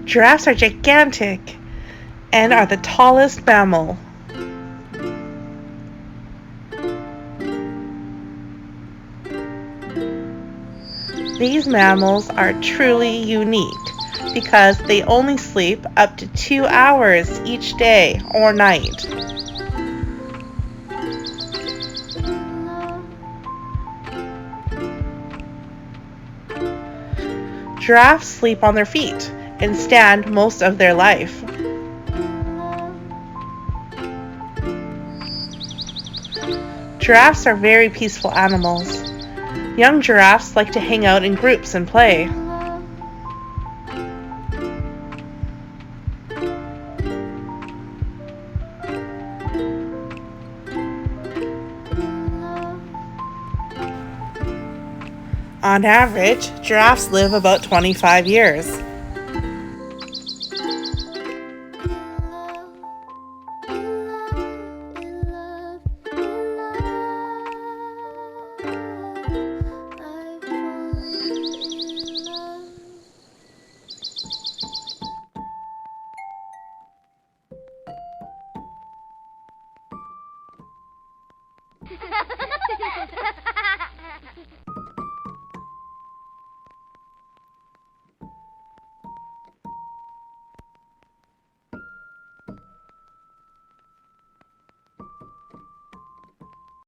Giraffes are gigantic and are the tallest mammal. These mammals are truly unique because they only sleep up to 2 hours each day or night. Giraffes sleep on their feet and stand most of their life. Giraffes are very peaceful animals. Young giraffes like to hang out in groups and play. On average, giraffes live about 25 years.